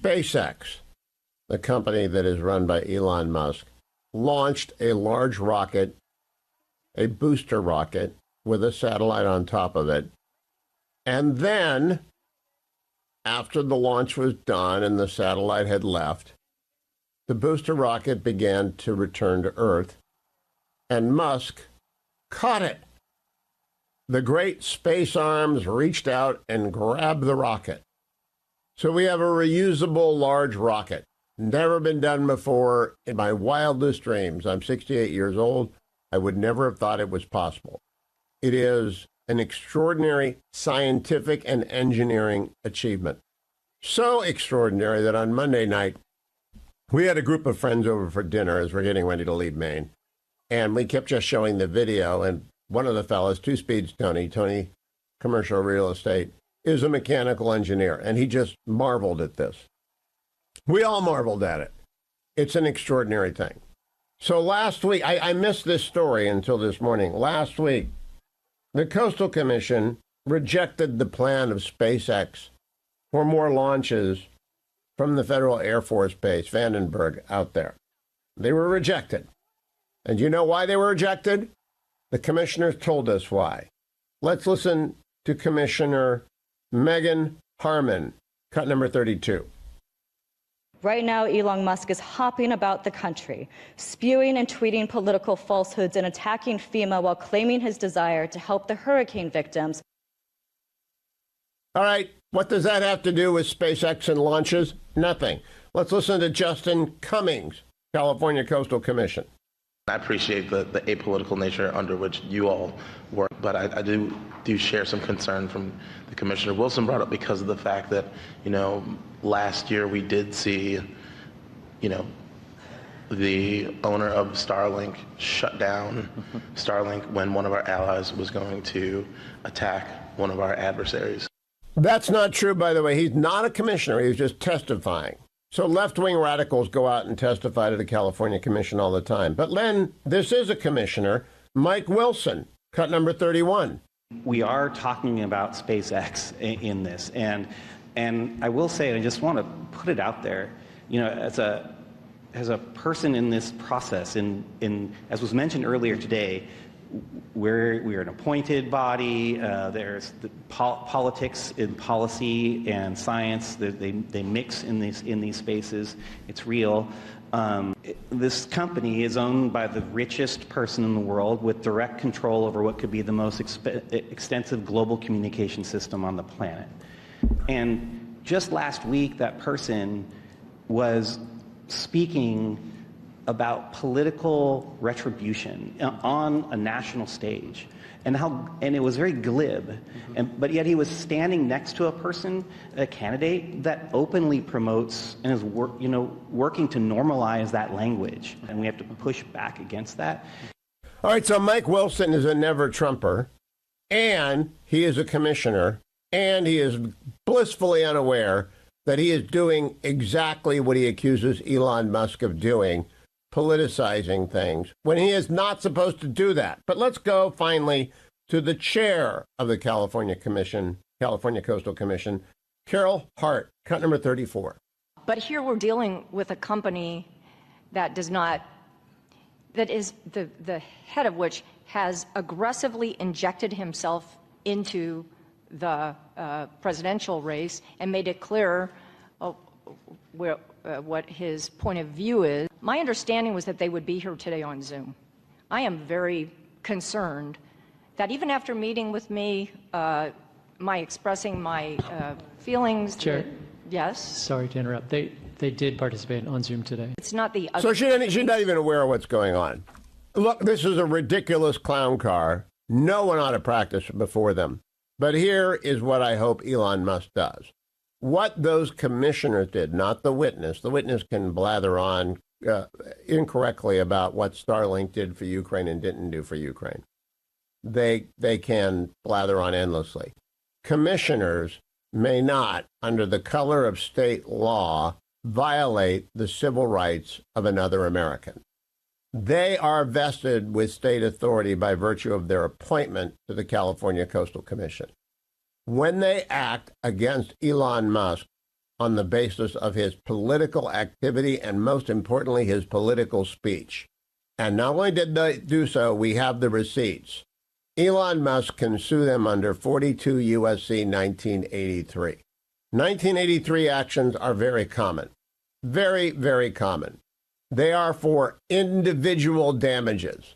SpaceX, the company that is run by Elon Musk, launched a large rocket, a booster rocket, with a satellite on top of it. And then, after the launch was done and the satellite had left, the booster rocket began to return to Earth, and Musk caught it. The great space arms reached out and grabbed the rocket. So we have a reusable large rocket. Never been done before in my wildest dreams. I'm 68 years old. I would never have thought it was possible. It is an extraordinary scientific and engineering achievement. So extraordinary that on Monday night, we had a group of friends over for dinner as we're getting ready to leave Maine. And we kept just showing the video. And one of the fellas, Two Speeds Tony, commercial real estate, is a mechanical engineer. And he just marveled at this. We all marveled at it. It's an extraordinary thing. So last week, I missed this story until this morning. Last week, the Coastal Commission rejected the plan of SpaceX for more launches from the Federal Air Force Base, Vandenberg, out there. They were rejected. And you know why they were rejected? The commissioners told us why. Let's listen to Commissioner Megan Harmon, cut number 32. Right now, Elon Musk is hopping about the country, spewing and tweeting political falsehoods and attacking FEMA while claiming his desire to help the hurricane victims. All right, what does that have to do with SpaceX and launches? Nothing. Let's listen to Justin Cummings, California Coastal Commission. I appreciate the apolitical nature under which you all work, but I do share some concern from the Commissioner Wilson brought up because of the fact that, last year we did see, the owner of Starlink shut down Starlink when one of our allies was going to attack one of our adversaries. That's not true, by the way. He's not a commissioner. He's just testifying. So left-wing radicals go out and testify to the California Commission all the time. But Len, this is a commissioner, Mike Wilson, cut number 31. We are talking about SpaceX in this. And I will say, and I just want to put it out there, as a person in this process, as was mentioned earlier today, we're an appointed body. There's the politics and policy and science. They mix in these spaces. It's real. This company is owned by the richest person in the world with direct control over what could be the most extensive global communication system on the planet. And just last week, that person was speaking about political retribution on a national stage, and it was very glib, but yet he was standing next to a candidate that openly promotes and is working to normalize that language, and we have to push back against that. All right, so Mike Wilson is a never-Trumper, and he is a commissioner, and he is blissfully unaware that he is doing exactly what he accuses Elon Musk of doing, politicizing things, when he is not supposed to do that. But let's go finally to the chair of the California Coastal Commission, Carol Hart, cut number 34. But here we're dealing with a company that is the head of which has aggressively injected himself into the presidential race and made it clear what his point of view is. My understanding was that they would be here today on Zoom. I am very concerned that even after meeting with me, expressing my feelings. Chair. Yes? Sorry to interrupt. They did participate on Zoom today. It's not the other. So she's not even aware of what's going on. Look, this is a ridiculous clown car. No one ought to practice before them. But here is what I hope Elon Musk does. What those commissioners did, not the witness can blather on incorrectly about what Starlink did for Ukraine and didn't do for Ukraine. They can blather on endlessly. Commissioners may not, under the color of state law, violate the civil rights of another American. They are vested with state authority by virtue of their appointment to the California Coastal Commission. When they act against Elon Musk, on the basis of his political activity and, most importantly, his political speech. And not only did they do so, we have the receipts. Elon Musk can sue them under 42 U.S.C. 1983. 1983 actions are very common. Very, very common. They are for individual damages.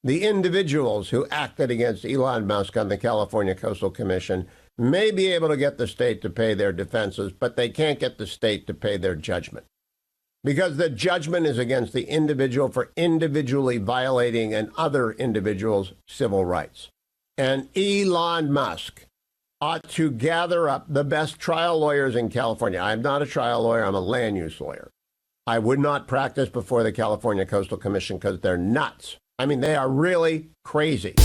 The individuals who acted against Elon Musk on the California Coastal Commission may be able to get the state to pay their defenses, but they can't get the state to pay their judgment. Because the judgment is against the individual for individually violating an other individual's civil rights. And Elon Musk ought to gather up the best trial lawyers in California. I'm not a trial lawyer, I'm a land use lawyer. I would not practice before the California Coastal Commission because they're nuts. I mean, they are really crazy.